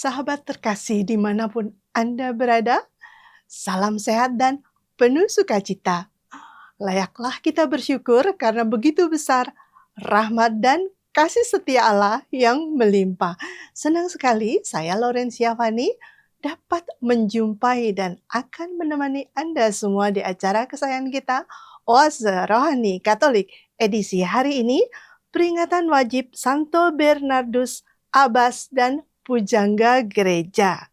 Sahabat terkasih dimanapun Anda berada, salam sehat dan penuh sukacita. Layaklah kita bersyukur karena begitu besar rahmat dan kasih setia Allah yang melimpah. Senang sekali saya Laurencia Fani dapat menjumpai dan akan menemani Anda semua di acara kesayangan kita, Oase Rohani Katolik. Edisi hari ini, peringatan wajib Santo Bernardus Abbas dan Pujangga Gereja.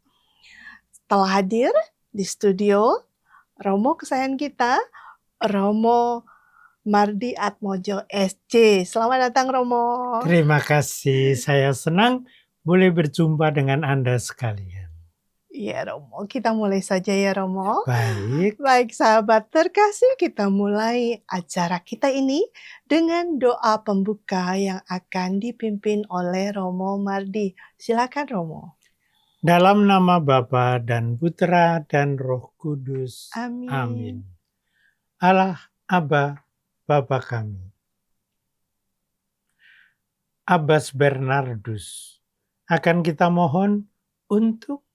Telah hadir di studio Romo kesayangan kita, Romo Mardi Atmojo SC. Selamat datang Romo. Terima kasih, saya senang boleh berjumpa dengan Anda sekalian. Ya Romo, kita mulai saja ya Romo. Baik, Baik sahabat terkasih, kita mulai acara kita ini dengan doa pembuka yang akan dipimpin oleh Romo Mardi. Silakan Romo. dalam nama Bapa dan Putra dan Roh Kudus. Amin. Amin. Allah, Aba, Bapa kami. Abbas Bernardus, akan kita mohon untuk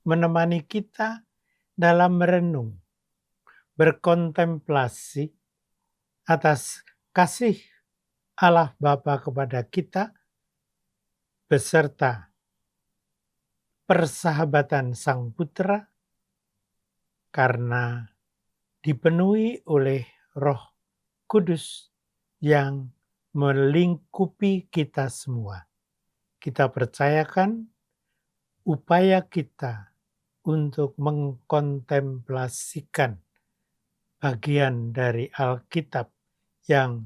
menemani kita dalam merenung, berkontemplasi atas kasih Allah Bapa kepada kita, beserta persahabatan Sang Putra, karena dipenuhi oleh Roh Kudus yang melingkupi kita semua. Kita percayakan upaya kita untuk mengkontemplasikan bagian dari Alkitab yang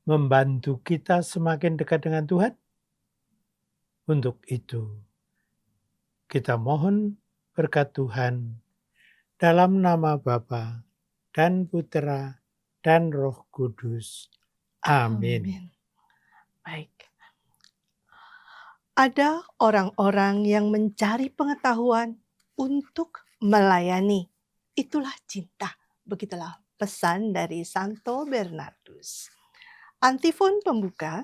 membantu kita semakin dekat dengan Tuhan. Untuk itu, kita mohon berkat Tuhan dalam nama Bapa dan Putra dan Roh Kudus. Amin. Baik. Ada orang-orang yang mencari pengetahuan untuk melayani. Itulah cinta. Begitulah pesan dari Santo Bernardus. Antifon pembuka,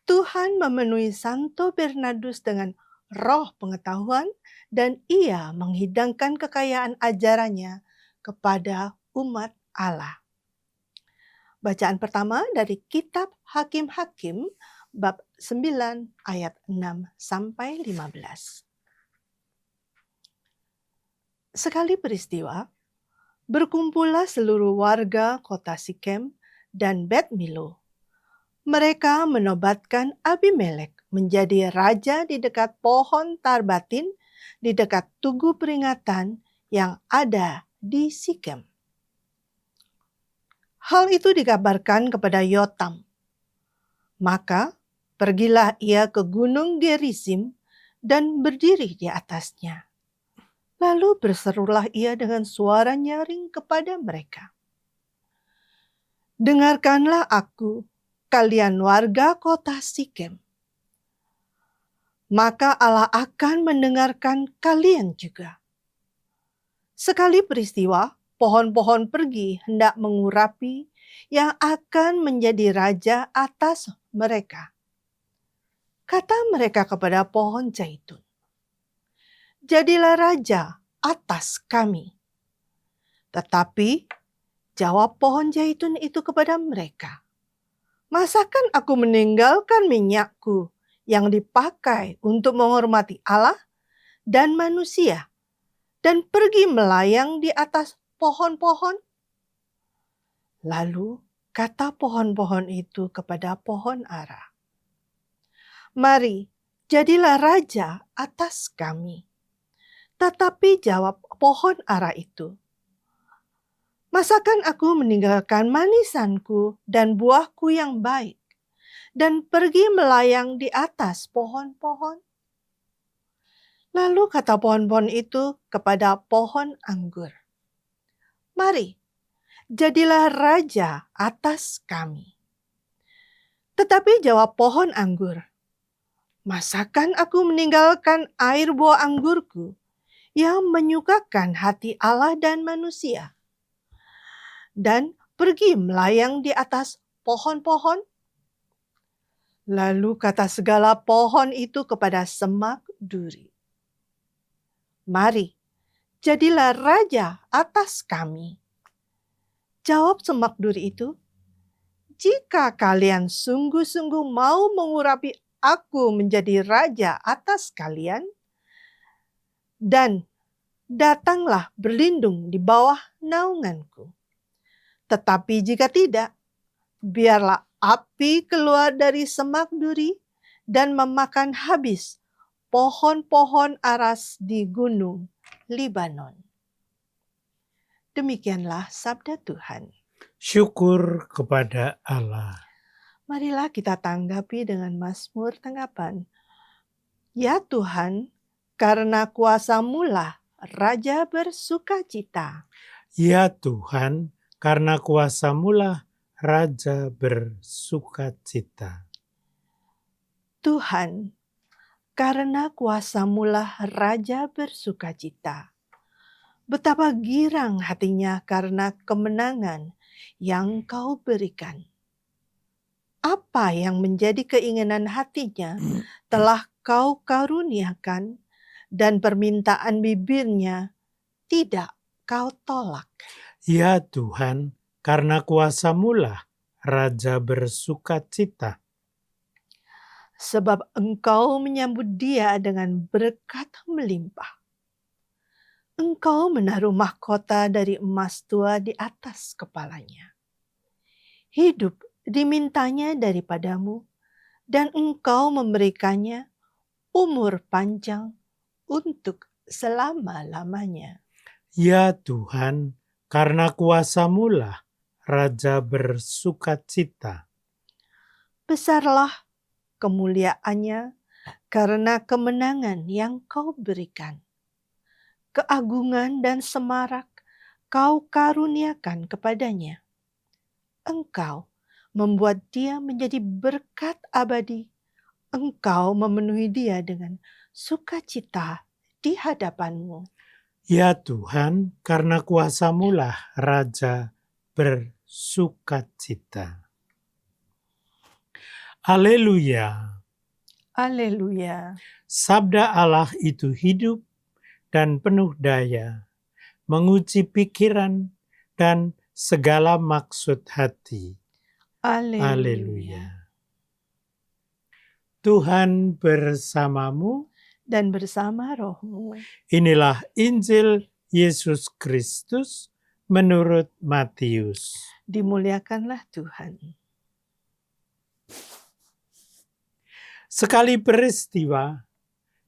Tuhan memenuhi Santo Bernardus dengan roh pengetahuan dan ia menghidangkan kekayaan ajarannya kepada umat Allah. Bacaan pertama dari kitab Hakim-Hakim bab 9 ayat 6 sampai 15. Sekali peristiwa, berkumpullah seluruh warga kota Sikem dan Bet Milo. Mereka menobatkan Abimelek menjadi raja di dekat pohon Tarbatin, di dekat tugu peringatan yang ada di Sikem. Hal itu dikabarkan kepada Yotam. Maka pergilah ia ke gunung Gerizim dan berdiri di atasnya. Lalu berserulah ia dengan suara nyaring kepada mereka. Dengarkanlah aku, kalian warga kota Sikem. Maka Allah akan mendengarkan kalian juga. Sekali peristiwa, pohon-pohon pergi hendak mengurapi yang akan menjadi raja atas mereka. Kata mereka kepada pohon zaitun, jadilah raja atas kami. Tetapi jawab pohon zaitun itu kepada mereka, masakan aku meninggalkan minyakku yang dipakai untuk menghormati Allah dan manusia dan pergi melayang di atas pohon-pohon? Lalu kata pohon-pohon itu kepada pohon ara, mari jadilah raja atas kami. Tetapi jawab pohon ara itu, masakan aku meninggalkan manisanku dan buahku yang baik dan pergi melayang di atas pohon-pohon? Lalu kata pohon-pohon itu kepada pohon anggur, mari jadilah raja atas kami. Tetapi jawab pohon anggur, masakan aku meninggalkan air buah anggurku yang menyukakan hati Allah dan manusia, dan pergi melayang di atas pohon-pohon? Lalu kata segala pohon itu kepada semak duri, "Mari, jadilah raja atas kami." Jawab semak duri itu, "Jika kalian sungguh-sungguh mau mengurapi aku menjadi raja atas kalian, dan datanglah berlindung di bawah naunganku. Tetapi jika tidak, biarlah api keluar dari semak duri dan memakan habis pohon-pohon aras di gunung Libanon." Demikianlah sabda Tuhan. Syukur kepada Allah. Marilah kita tanggapi dengan mazmur tanggapan. Ya Tuhan, karena kuasa-Mulah Raja bersukacita. Ya Tuhan, karena kuasa-Mulah Raja bersukacita. Tuhan, karena kuasa-Mulah Raja bersukacita. Betapa girang hatinya karena kemenangan yang Kau berikan. Apa yang menjadi keinginan hatinya telah Kau karuniakan, dan permintaan bibirnya tidak Kau tolak. Ya Tuhan, karena kuasa-Mulah Raja bersukacita. Sebab Engkau menyambut dia dengan berkat melimpah. Engkau menaruh mahkota dari emas tua di atas kepalanya. Hidup dimintanya daripadamu, dan Engkau memberikannya umur panjang untuk selama-lamanya. Ya Tuhan, karena kuasa-Mulah Raja bersukacita. Besarlah kemuliaannya karena kemenangan yang Kau berikan. Keagungan dan semarak Kau karuniakan kepadanya. Engkau membuat dia menjadi berkat abadi. Engkau memenuhi dia dengan sukacita di hadapan-Mu. Ya Tuhan, karena kuasa-Mulah Raja bersukacita. Haleluya. Haleluya. Sabda Allah itu hidup dan penuh daya, menguji pikiran dan segala maksud hati. Haleluya. Haleluya. Tuhan bersamamu. Dan bersama rohmu. Inilah Injil Yesus Kristus menurut Matius. Dimuliakanlah Tuhan. Sekali peristiwa,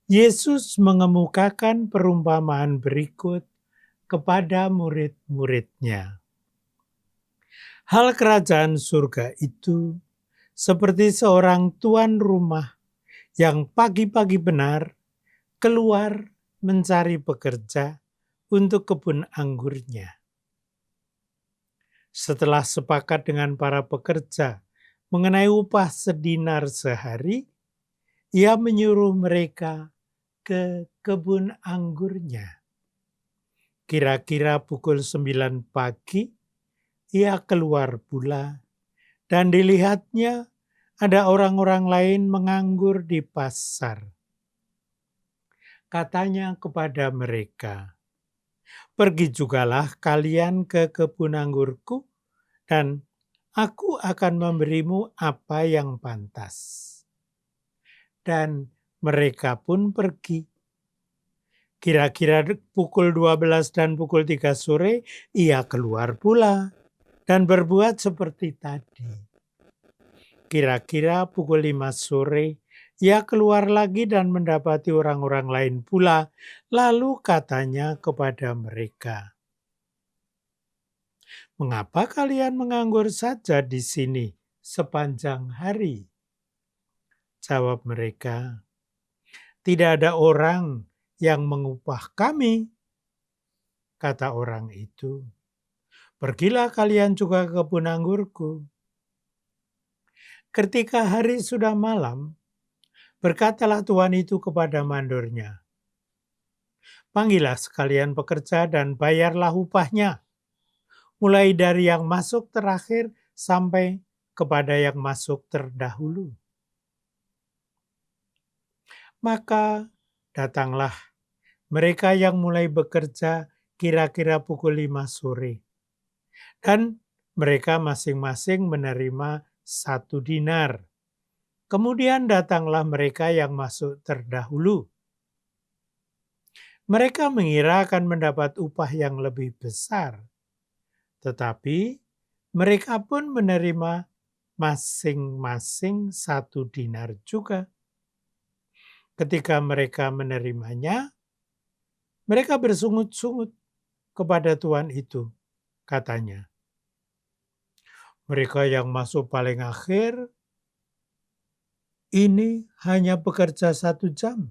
Yesus mengemukakan perumpamaan berikut kepada murid-muridnya. Hal kerajaan surga itu seperti seorang tuan rumah yang pagi-pagi benar keluar mencari pekerja untuk kebun anggurnya. Setelah sepakat dengan para pekerja mengenai upah sedinar sehari, ia menyuruh mereka ke kebun anggurnya. Kira-kira pukul 9 pagi, ia keluar pula, dan dilihatnya ada orang-orang lain menganggur di pasar. Katanya kepada mereka, "Pergi jugalah kalian ke kebun anggurku, dan aku akan memberimu apa yang pantas." Dan mereka pun pergi. Kira-kira pukul 12 dan pukul 3 sore, ia keluar pula dan berbuat seperti tadi. Kira-kira pukul 5 sore, ia keluar lagi dan mendapati orang-orang lain pula, lalu katanya kepada mereka, "Mengapa kalian menganggur saja di sini sepanjang hari?" Jawab mereka, "Tidak ada orang yang mengupah kami." Kata orang itu, "Pergilah kalian juga ke kebun anggurku." Ketika hari sudah malam, berkatalah tuan itu kepada mandornya, "Panggillah sekalian pekerja dan bayarlah upahnya, mulai dari yang masuk terakhir sampai kepada yang masuk terdahulu." Maka datanglah mereka yang mulai bekerja kira-kira pukul 5 sore. Dan mereka masing-masing menerima 1 dinar. Kemudian datanglah mereka yang masuk terdahulu. Mereka mengira akan mendapat upah yang lebih besar. Tetapi mereka pun menerima masing-masing 1 dinar juga. Ketika mereka menerimanya, mereka bersungut-sungut kepada tuan itu. Katanya, mereka yang masuk paling akhir ini hanya bekerja 1 jam.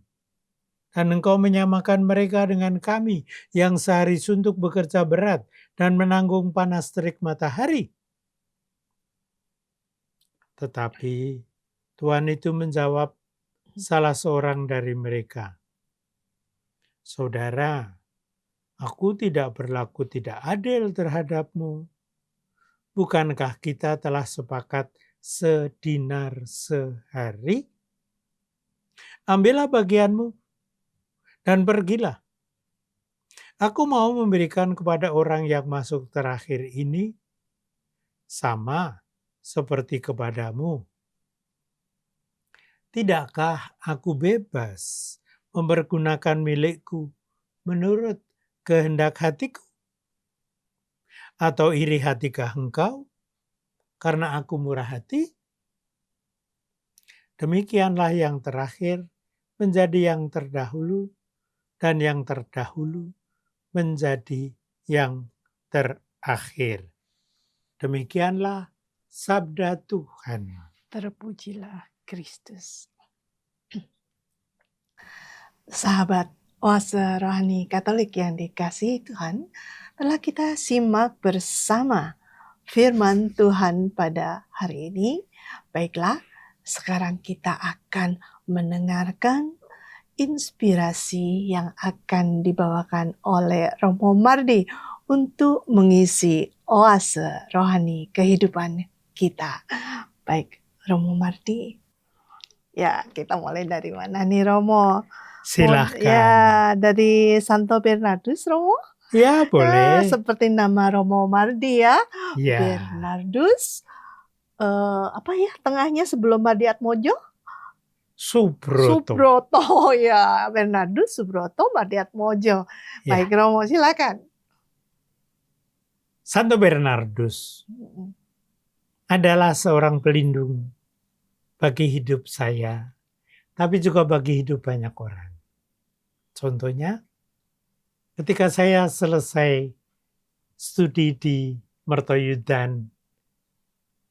Dan engkau menyamakan mereka dengan kami yang sehari suntuk bekerja berat dan menanggung panas terik matahari. Tetapi Tuhan itu menjawab salah seorang dari mereka, Saudara, aku tidak berlaku tidak adil terhadapmu. Bukankah kita telah sepakat 1 dinar sehari? Ambillah bagianmu dan pergilah. Aku mau memberikan kepada orang yang masuk terakhir ini sama seperti kepadamu. Tidakkah aku bebas mempergunakan milikku menurut kehendak hatiku? Atau iri hatikah engkau karena aku murah hati? Demikianlah yang terakhir menjadi yang terdahulu, dan yang terdahulu menjadi yang terakhir. Demikianlah sabda Tuhan. Terpujilah Kristus. Sahabat Oase Rohani Katolik yang dikasihi Tuhan, telah kita simak bersama firman Tuhan pada hari ini. Baiklah, sekarang kita akan mendengarkan inspirasi yang akan dibawakan oleh Romo Mardi untuk mengisi oase rohani kehidupan kita. Baik, Romo Mardi. Ya, kita mulai dari mana nih, Romo? Silahkan. Ya, dari Santo Bernardus, Romo. Ya, boleh. Seperti nama Romo Mardi ya. Ya. Bernardus. Apa ya tengahnya sebelum Mardi Atmojo? Subroto. Subroto ya, Bernardus Subroto Mardi Atmojo. Ya. Baik, Romo, silakan. Santo Bernardus adalah seorang pelindung bagi hidup saya, tapi juga bagi hidup banyak orang. Contohnya, ketika saya selesai studi di Mertoyudan,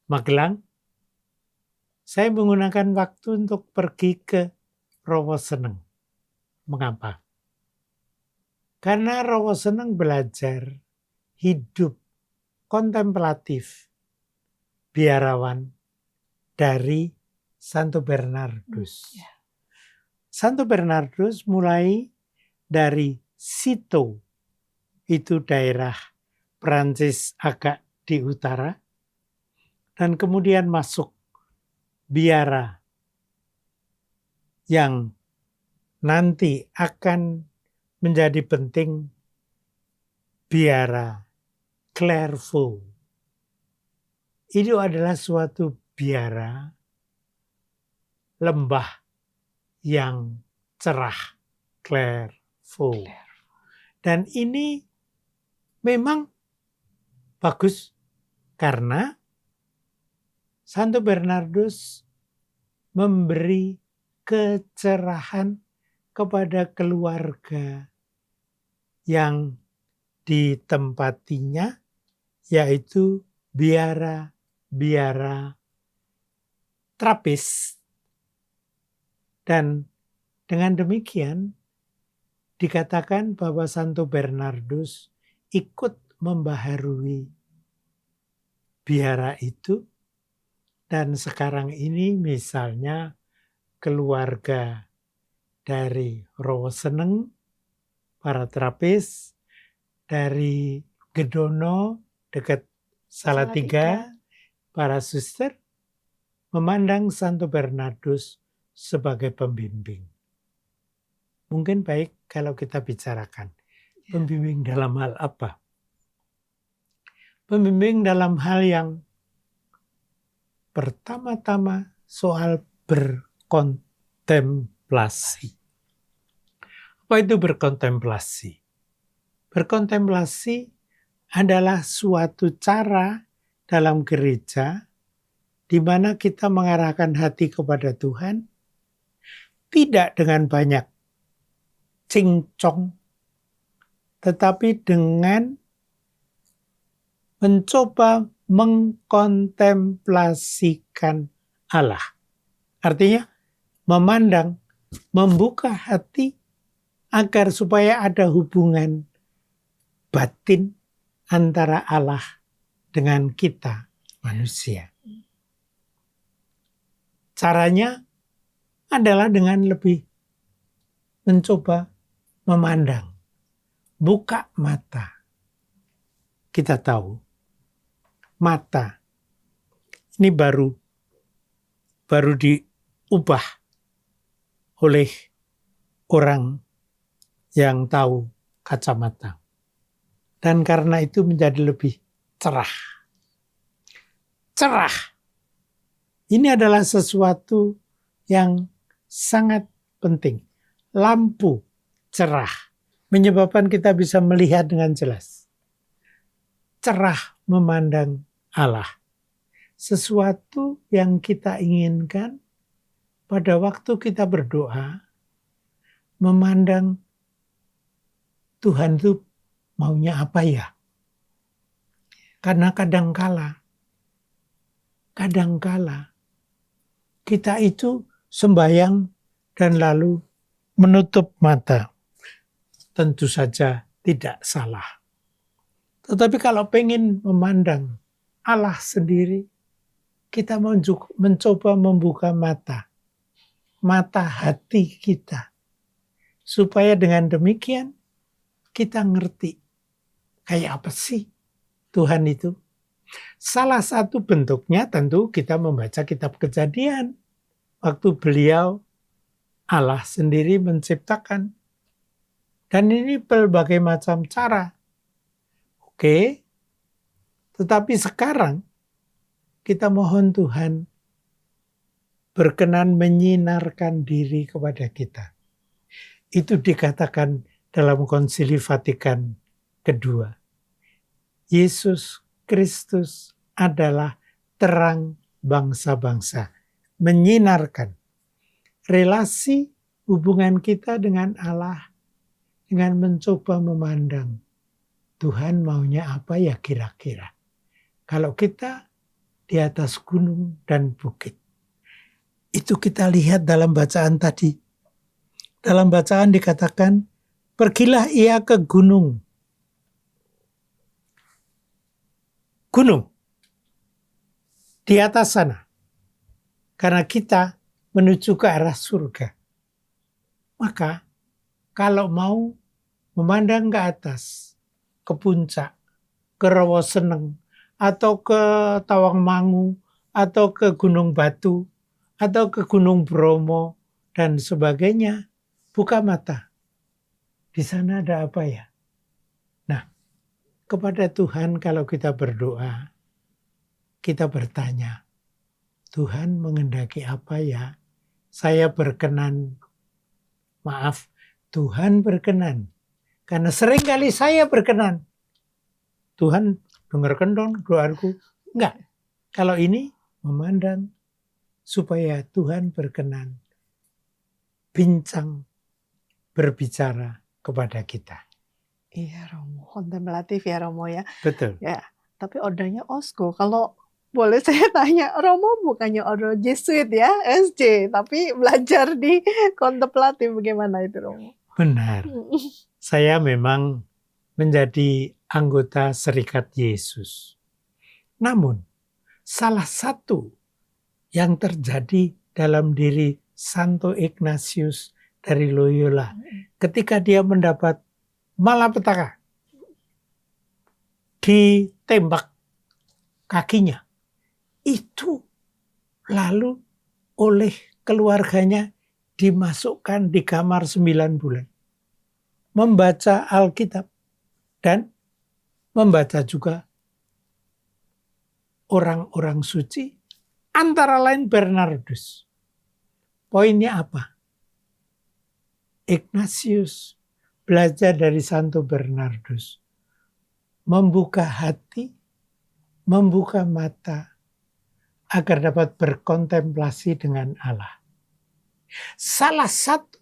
Magelang, saya menggunakan waktu untuk pergi ke Rowoseneng. Mengapa? Karena Rowoseneng belajar hidup kontemplatif, biarawan dari Santo Bernardus. Santo Bernardus mulai dari Citeaux, itu daerah Prancis agak di utara, dan kemudian masuk biara yang nanti akan menjadi penting, biara Clairvaux. Itu adalah suatu biara lembah yang cerah, Clairvaux. Dan ini memang bagus karena Santo Bernardus memberi kecerahan kepada keluarga yang ditempatinya, yaitu biara Trappist. Dan dengan demikian dikatakan bahwa Santo Bernardus ikut membaharui biara itu, dan sekarang ini misalnya keluarga dari Rowoseneng, para Trappist, dari Gedono dekat Salatiga, para suster memandang Santo Bernardus sebagai pembimbing. Mungkin baik kalau kita bicarakan. Pembimbing dalam hal apa? Pembimbing dalam hal yang pertama-tama soal berkontemplasi. Apa itu berkontemplasi? Berkontemplasi adalah suatu cara dalam gereja di mana kita mengarahkan hati kepada Tuhan, tidak dengan banyak cincong, tetapi dengan mencoba mengkontemplasikan Allah. Artinya memandang, membuka hati agar supaya ada hubungan batin antara Allah dengan kita manusia. Caranya adalah dengan lebih mencoba memandang, buka mata. Kita tahu, mata ini baru diubah oleh orang yang tahu kacamata. Dan karena itu menjadi lebih cerah. Cerah. Ini adalah sesuatu yang sangat penting. Lampu cerah menyebabkan kita bisa melihat dengan jelas. Cerah memandang Allah. Sesuatu yang kita inginkan pada waktu kita berdoa, memandang Tuhan itu maunya apa ya? Karena kadangkala kita itu sembahyang dan lalu menutup mata. Tentu saja tidak salah. Tetapi kalau pengen memandang Allah sendiri, kita mencoba membuka mata hati kita. Supaya dengan demikian kita ngerti kayak apa sih Tuhan itu. Salah satu bentuknya tentu kita membaca kitab Kejadian. Waktu beliau Allah sendiri menciptakan. Dan ini berbagai macam cara. Oke. Tetapi sekarang kita mohon Tuhan berkenan menyinarkan diri kepada kita. Itu dikatakan dalam Konsili Vatikan kedua. Yesus Kristus adalah terang bangsa-bangsa. Menyinarkan relasi hubungan kita dengan Allah dengan mencoba memandang Tuhan maunya apa ya kira-kira. Kalau kita di atas gunung dan bukit. Itu kita lihat dalam bacaan tadi. Dalam bacaan dikatakan, pergilah ia ke gunung. Gunung. Di atas sana. Karena kita menuju ke arah surga. Maka, kalau mau memandang ke atas, ke puncak, ke Rawaseneng, atau ke Tawangmangu, atau ke Gunung Batu, atau ke Gunung Bromo, dan sebagainya, buka mata. Di sana ada apa ya? Nah, kepada Tuhan kalau kita berdoa, kita bertanya, Tuhan menghendaki apa ya? Saya berkenan, Tuhan berkenan. Karena seringkali saya berkenan. Tuhan dengarkan dong doaku. Enggak. Kalau ini memandang supaya Tuhan berkenan bincang berbicara kepada kita. Iya Romo, kontemplatif ya Romo ya. Betul. Ya, tapi ordernya OSCO. Kalau boleh saya tanya, Romo bukannya order Jesuit ya, SJ, tapi belajar di kontemplatif bagaimana itu Romo? Benar. Saya memang menjadi anggota Serikat Yesus. Namun, salah satu yang terjadi dalam diri Santo Ignatius dari Loyola ketika dia mendapat malapetaka, ditembak kakinya, itu lalu oleh keluarganya dimasukkan di kamar 9 bulan. Membaca Alkitab dan membaca juga orang-orang suci, antara lain Bernardus. Poinnya apa? Ignatius belajar dari Santo Bernardus. Membuka hati, membuka mata, agar dapat berkontemplasi dengan Allah. Salah satu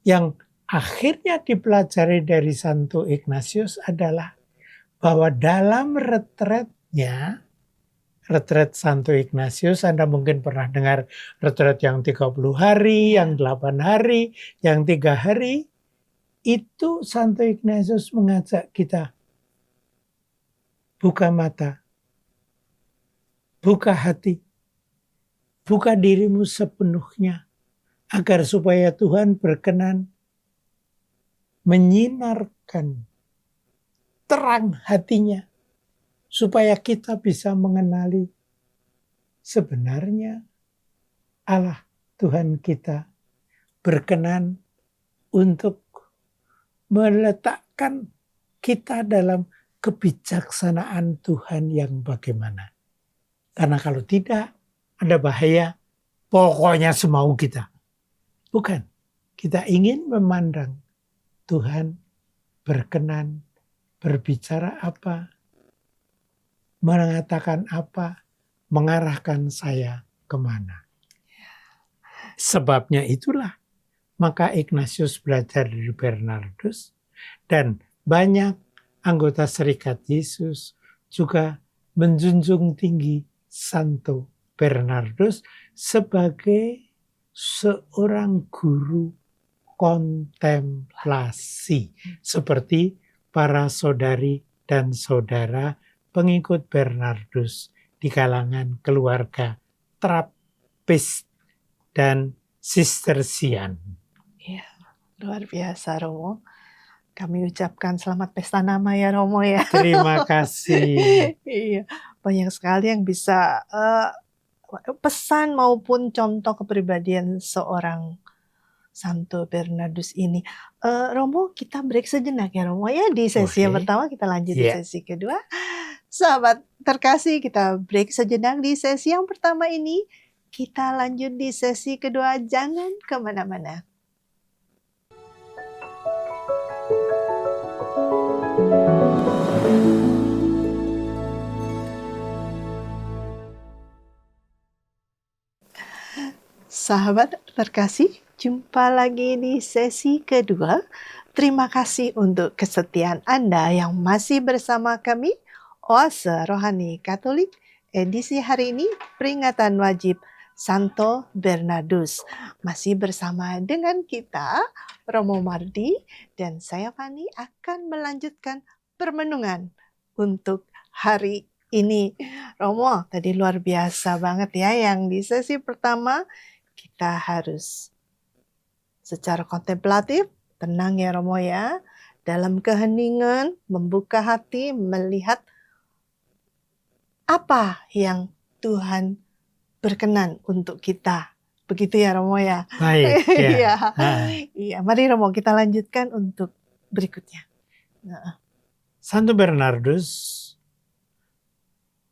yang akhirnya dipelajari dari Santo Ignatius adalah bahwa dalam retretnya, retret Santo Ignatius, Anda mungkin pernah dengar retret yang 30 hari, yang 8 hari, yang 3 hari, itu Santo Ignatius mengajak kita buka mata, buka hati, buka dirimu sepenuhnya, agar supaya Tuhan berkenan menyinarkan terang hatinya, supaya kita bisa mengenali sebenarnya Allah Tuhan kita berkenan untuk meletakkan kita dalam kebijaksanaan Tuhan yang bagaimana. Karena kalau tidak, ada bahaya, pokoknya semau kita. Bukan, kita ingin memandang Tuhan berkenan berbicara apa, mengatakan apa, mengarahkan saya kemana. Sebabnya itulah, maka Ignatius belajar dari Bernardus, dan banyak anggota Serikat Yesus juga menjunjung tinggi Santo Bernardus sebagai seorang guru kontemplasi, seperti para saudari dan saudara pengikut Bernardus di kalangan keluarga Trappist dan Sistersian. Ya, luar biasa Romo. Kami ucapkan selamat pesta nama ya Romo ya. Terima kasih. Iya, banyak sekali yang bisa pesan maupun contoh kepribadian seorang Santo Bernardus ini. Romo, kita break sejenak ya Romo ya di sesi yang Boleh. pertama, kita lanjut di Ya. sesi kedua. Sahabat terkasih, kita break sejenak di sesi yang pertama ini. Kita lanjut di sesi kedua, jangan kemana-mana. Sahabat terkasih, jumpa lagi di sesi kedua. Terima kasih untuk kesetiaan Anda yang masih bersama kami, Oase Rohani Katolik, edisi hari ini peringatan wajib Santo Bernardus. Masih bersama dengan kita, Romo Mardi, dan saya Fani akan melanjutkan permenungan untuk hari ini. Romo, tadi luar biasa banget ya yang di sesi pertama kita harus secara kontemplatif, tenang ya Romo ya, dalam keheningan, membuka hati, melihat apa yang Tuhan berkenan untuk kita. Begitu ya Romo ya. Baik ya. Iya, mari Romo kita lanjutkan untuk berikutnya. Santo Bernardus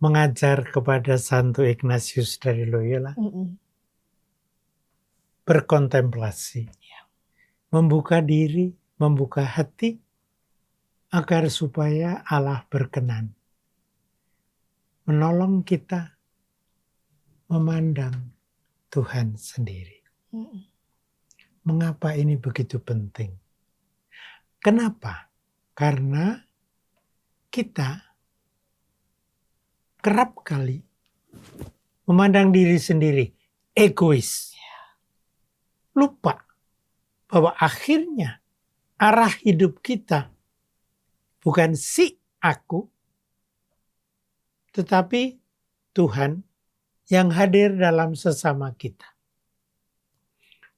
mengajar kepada Santo Ignatius dari Loyola berkontemplasi, membuka diri, membuka hati, agar supaya Allah berkenan menolong kita memandang Tuhan sendiri. Mengapa ini begitu penting? Kenapa? Karena kita kerap kali memandang diri sendiri egois. Lupa bahwa akhirnya arah hidup kita bukan si aku, tetapi Tuhan yang hadir dalam sesama kita.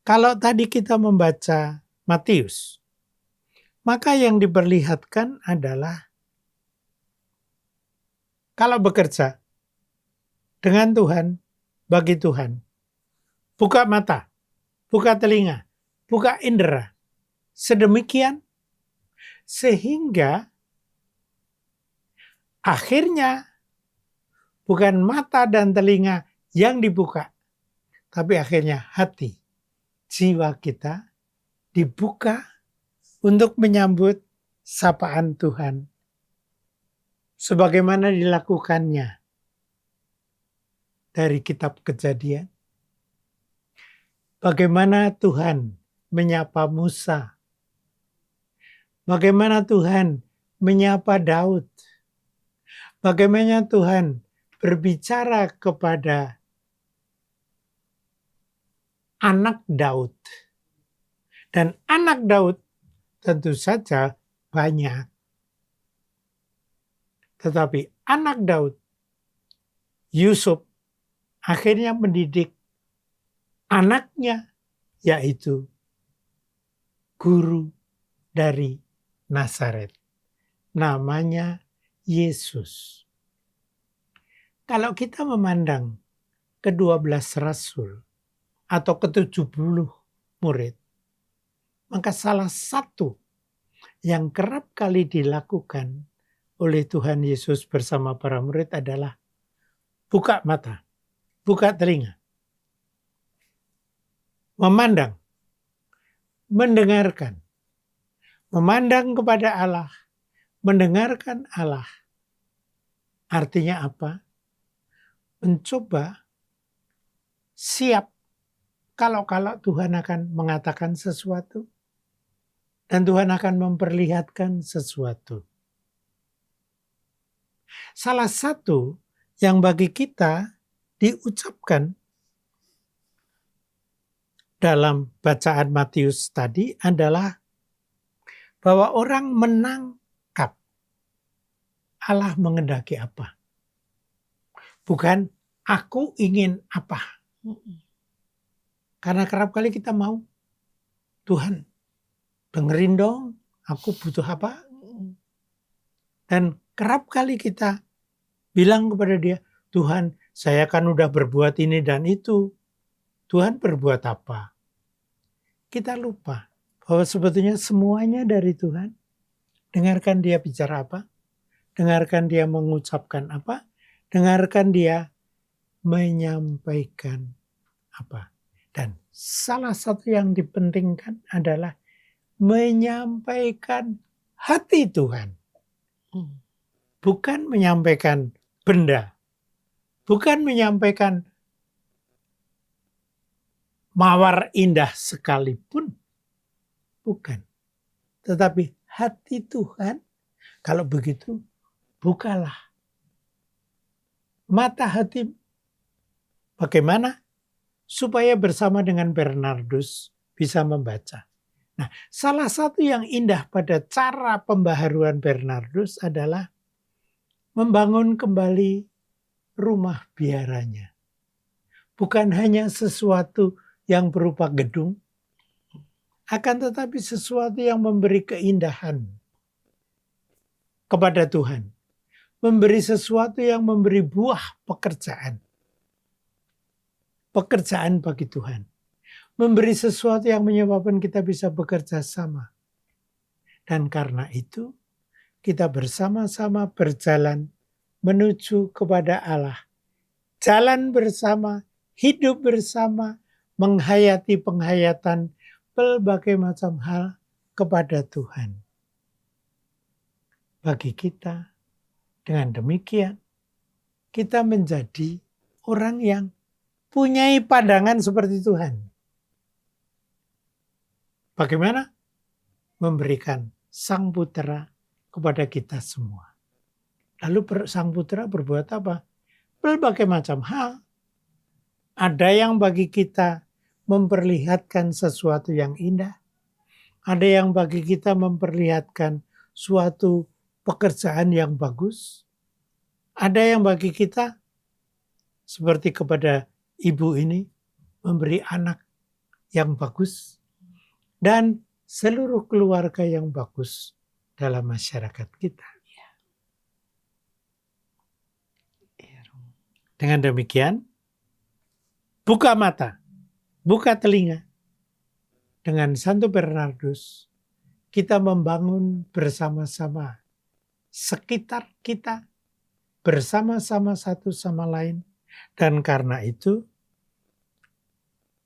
Kalau tadi kita membaca Matius, maka yang diperlihatkan adalah kalau bekerja dengan Tuhan, bagi Tuhan, buka mata, buka telinga, buka indera. Sedemikian sehingga akhirnya bukan mata dan telinga yang dibuka, tapi akhirnya hati, jiwa kita dibuka untuk menyambut sapaan Tuhan. Sebagaimana dilakukannya dari kitab Kejadian. Bagaimana Tuhan menyapa Musa. Bagaimana Tuhan menyapa Daud. Bagaimana Tuhan berbicara kepada anak Daud. Dan anak Daud tentu saja banyak. Tetapi anak Daud, Yusuf, akhirnya mendidik anaknya, yaitu guru dari Nazaret. Namanya Yesus. Kalau kita memandang ke-12 rasul atau ke-70 murid, maka salah satu yang kerap kali dilakukan oleh Tuhan Yesus bersama para murid adalah buka mata, buka telinga, memandang, mendengarkan, memandang kepada Allah, mendengarkan Allah. Artinya apa? Mencoba siap kalau Tuhan akan mengatakan sesuatu dan Tuhan akan memperlihatkan sesuatu. Salah satu yang bagi kita diucapkan dalam bacaan Matius tadi adalah bahwa orang menangkap Allah mengendaki apa. Bukan aku ingin apa. Karena kerap kali kita mau, Tuhan dengerin dong, aku butuh apa. Dan kerap kali kita bilang kepada dia, Tuhan saya kan udah berbuat ini dan itu. Tuhan berbuat apa? Kita lupa bahwa sebetulnya semuanya dari Tuhan. Dengarkan dia bicara apa. Dengarkan dia mengucapkan apa. Dengarkan dia menyampaikan apa. Dan salah satu yang dipentingkan adalah menyampaikan hati Tuhan. Bukan menyampaikan benda. Bukan menyampaikan mawar indah sekalipun. Bukan. Tetapi hati Tuhan, kalau begitu, bukalah mata hati. Bagaimana? Supaya bersama dengan Bernardus bisa membaca. Nah, salah satu yang indah pada cara pembaharuan Bernardus adalah membangun kembali rumah biaranya. Bukan hanya sesuatu yang berupa gedung, akan tetapi sesuatu yang memberi keindahan kepada Tuhan. Memberi sesuatu yang memberi buah pekerjaan. Pekerjaan bagi Tuhan. Memberi sesuatu yang menyebabkan kita bisa bekerja sama. Dan karena itu, kita bersama-sama berjalan menuju kepada Allah. Jalan bersama, hidup bersama, menghayati penghayatan berbagai macam hal kepada Tuhan. Bagi kita, dengan demikian, kita menjadi orang yang punya pandangan seperti Tuhan. Bagaimana? Memberikan Sang Putera kepada kita semua. Lalu Sang Putera berbuat apa? Berbagai macam hal. Ada yang bagi kita memperlihatkan sesuatu yang indah. Ada yang bagi kita memperlihatkan suatu pekerjaan yang bagus. Ada yang bagi kita, seperti kepada ibu ini, memberi anak yang bagus. Dan seluruh keluarga yang bagus dalam masyarakat kita. Dengan demikian, buka mata, buka telinga, dengan Santo Bernardus, kita membangun bersama-sama sekitar kita, bersama-sama satu sama lain. Dan karena itu,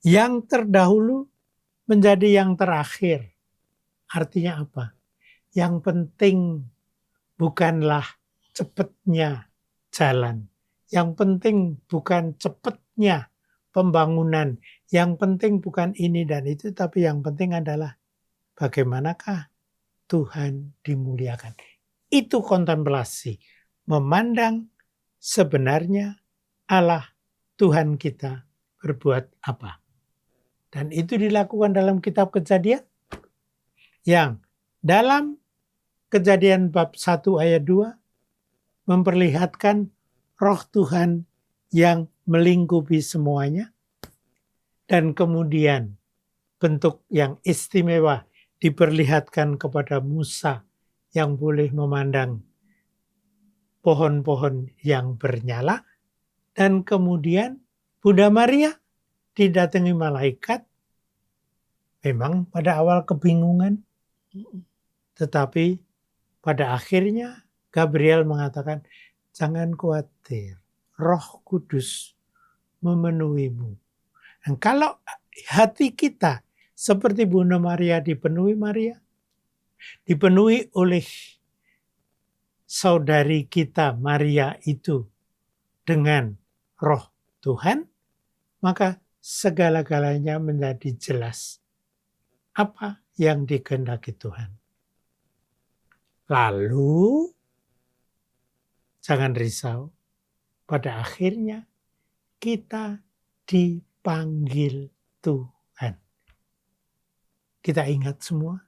yang terdahulu menjadi yang terakhir. Artinya apa? Yang penting bukanlah cepatnya jalan. Yang penting bukan cepatnya pembangunan. Yang penting bukan ini dan itu, tapi yang penting adalah bagaimanakah Tuhan dimuliakan. Itu kontemplasi. Memandang sebenarnya Allah Tuhan kita berbuat apa. Dan itu dilakukan dalam kitab Kejadian. Yang dalam Kejadian bab 1 ayat 2 memperlihatkan roh Tuhan yang melingkupi semuanya. Dan kemudian bentuk yang istimewa diperlihatkan kepada Musa yang boleh memandang pohon-pohon yang bernyala. Dan kemudian Bunda Maria didatangi malaikat. Memang pada awal kebingungan. Tetapi pada akhirnya Gabriel mengatakan, jangan khawatir, Roh Kudus memenuhimu. Dan kalau hati kita seperti Bunda Maria, dipenuhi oleh saudari kita Maria itu dengan roh Tuhan, maka segala-galanya menjadi jelas apa yang dikehendaki Tuhan. Lalu jangan risau, pada akhirnya kita dipanggil Tuhan. Kita ingat semua,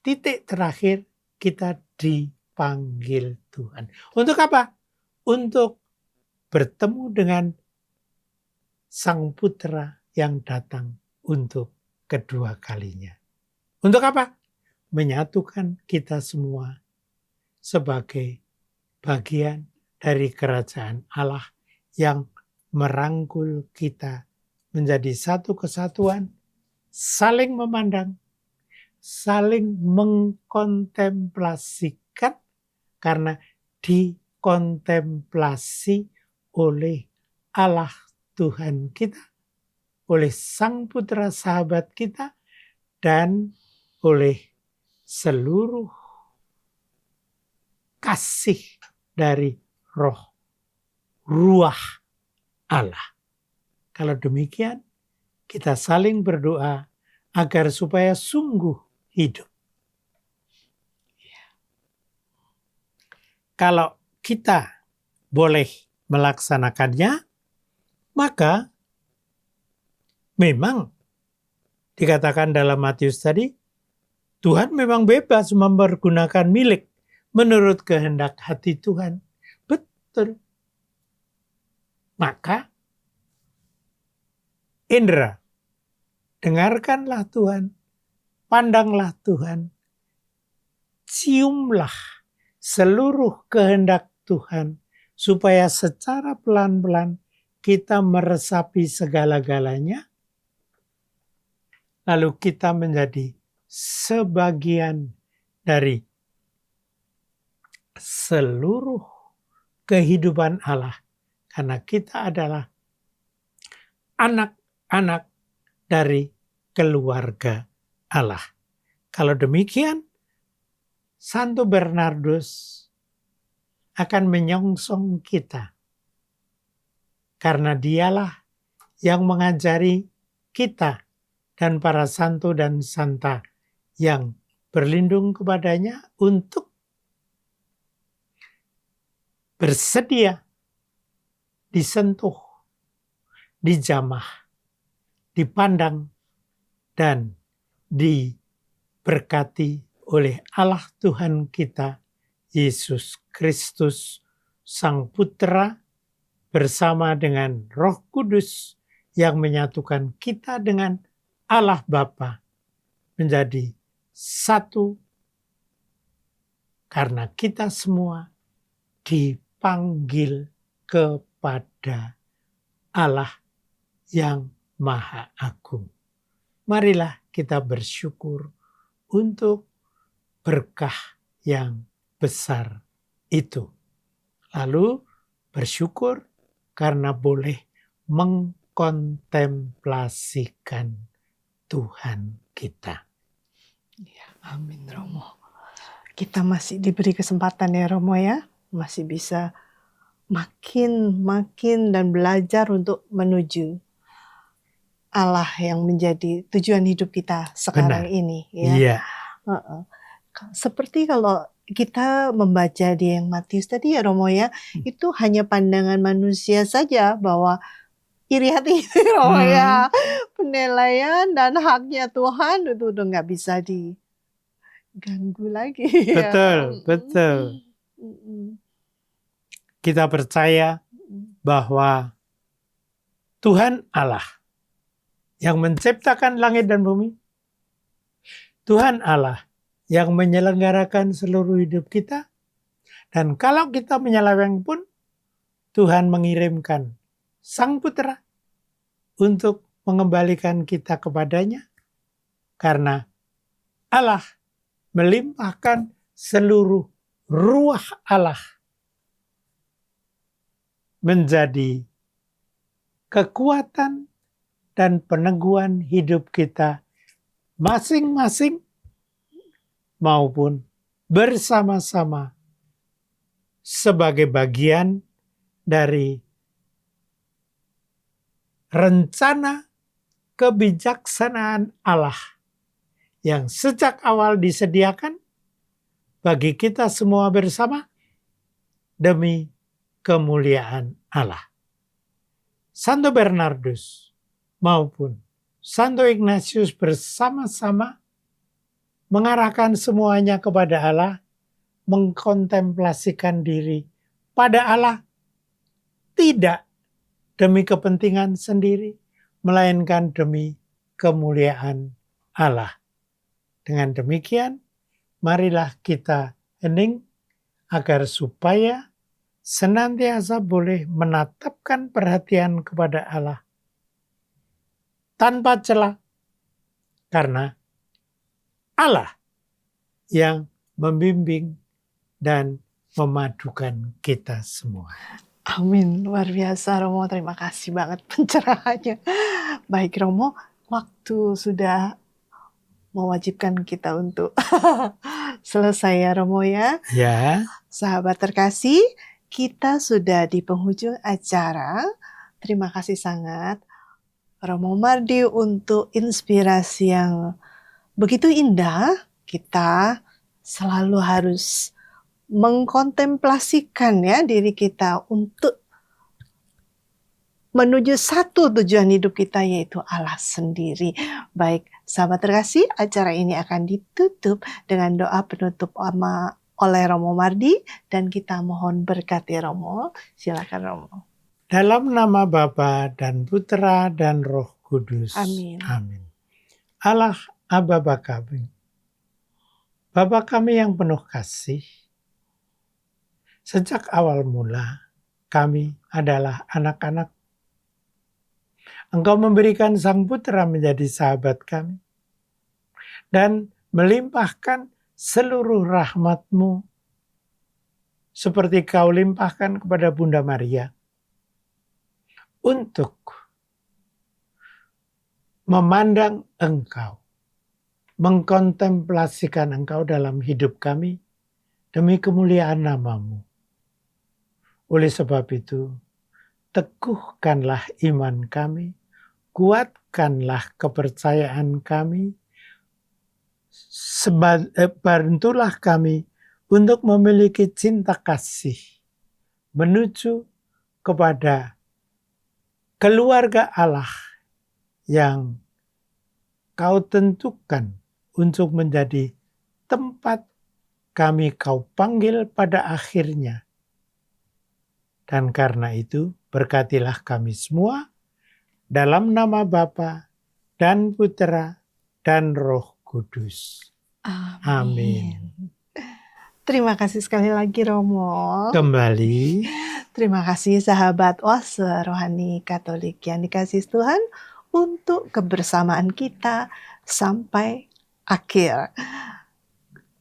titik terakhir kita dipanggil Tuhan. Untuk apa? Untuk bertemu dengan Sang Putra yang datang untuk kedua kalinya. Untuk apa? Menyatukan kita semua sebagai bagian dari kerajaan Allah yang merangkul kita menjadi satu kesatuan, saling memandang, saling mengkontemplasikan, karena dikontemplasi oleh Allah Tuhan kita, oleh Sang Putra sahabat kita, dan oleh seluruh kasih dari roh ruah Allah. Kalau demikian, kita saling berdoa agar supaya sungguh hidup. Kalau kita boleh melaksanakannya, maka memang dikatakan dalam Matius tadi, Tuhan memang bebas mempergunakan milik menurut kehendak hati Tuhan. Betul. Maka, indra, dengarkanlah Tuhan, pandanglah Tuhan, ciumlah seluruh kehendak Tuhan, supaya secara pelan-pelan kita meresapi segala-galanya, lalu kita menjadi sebagian dari seluruh kehidupan Allah. Karena kita adalah anak-anak dari keluarga Allah. Kalau demikian, Santo Bernardus akan menyongsong kita. Karena dialah yang mengajari kita dan para santo dan santa yang berlindung kepadanya untuk bersedia disentuh, dijamah, dipandang, dan diberkati oleh Allah Tuhan kita, Yesus Kristus, Sang Putra, bersama dengan Roh Kudus yang menyatukan kita dengan Allah Bapa menjadi satu, karena kita semua dipanggil kepada Allah yang Maha Agung. Marilah kita bersyukur untuk berkah yang besar itu. Lalu bersyukur karena boleh mengkontemplasikan Tuhan kita. Ya, amin Romo. Kita masih diberi kesempatan ya Romo ya, masih bisa makin dan belajar untuk menuju Allah yang menjadi tujuan hidup kita sekarang ini ya. Iya. Seperti kalau kita membaca di yang Matius tadi ya Romo ya, itu hanya pandangan manusia saja bahwa iri hati Romo ya, penilaian dan haknya Tuhan itu udah nggak bisa diganggu lagi. Betul. Kita percaya bahwa Tuhan Allah yang menciptakan langit dan bumi, Tuhan Allah yang menyelenggarakan seluruh hidup kita, dan kalau kita menyeleweng pun, Tuhan mengirimkan Sang Putra untuk mengembalikan kita kepadanya, karena Allah melimpahkan seluruh ruah Allah menjadi kekuatan dan peneguhan hidup kita masing-masing maupun bersama-sama sebagai bagian dari rencana kebijaksanaan Allah yang sejak awal disediakan bagi kita semua bersama demi kemuliaan Allah. Santo Bernardus maupun Santo Ignatius bersama-sama mengarahkan semuanya kepada Allah, mengkontemplasikan diri pada Allah, tidak demi kepentingan sendiri, melainkan demi kemuliaan Allah. Dengan demikian, marilah kita hening agar supaya senantiasa boleh menatapkan perhatian kepada Allah tanpa celah, karena Allah yang membimbing dan memadukan kita semua. Amin, luar biasa Romo, terima kasih banget pencerahannya. Baik Romo, waktu sudah mewajibkan kita untuk selesai ya Romo ya. Ya. Sahabat terkasih, kita sudah di penghujung acara. Terima kasih sangat Romo Mardi untuk inspirasi yang begitu indah. Kita selalu harus mengkontemplasikan ya diri kita untuk menuju satu tujuan hidup kita, yaitu Allah sendiri. Baik, sahabat terkasih, acara ini akan ditutup dengan doa penutup oleh Romo Mardi, dan kita mohon berkat ya Romo. Silakan Romo. Dalam nama Bapa dan Putra dan Roh Kudus. Amin. Amin. Allah Aba kami, Bapa kami yang penuh kasih, sejak awal mula kami adalah anak-anak. Engkau memberikan Sang Putra menjadi sahabat kami dan melimpahkan seluruh rahmat-Mu seperti Kau limpahkan kepada Bunda Maria untuk memandang Engkau, mengkontemplasikan Engkau dalam hidup kami demi kemuliaan nama-Mu. Oleh sebab itu, teguhkanlah iman kami, kuatkanlah kepercayaan kami, bantulah kami untuk memiliki cinta kasih menuju kepada keluarga Allah yang Kau tentukan untuk menjadi tempat kami Kau panggil pada akhirnya. Dan karena itu, berkatilah kami semua dalam nama Bapa dan Putra dan Roh Kudus. Amin. Terima kasih sekali lagi Romo. Kembali. Terima kasih sahabat Oase Rohani Katolik yang dikasihi Tuhan, untuk kebersamaan kita sampai akhir.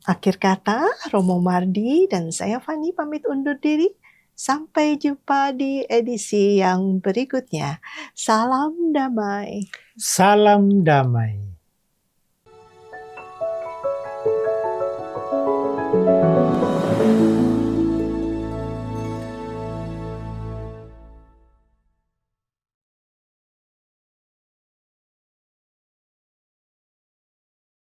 Akhir kata, Romo Mardi dan saya Fani pamit undur diri. Sampai jumpa di edisi yang berikutnya. Salam damai. Salam damai.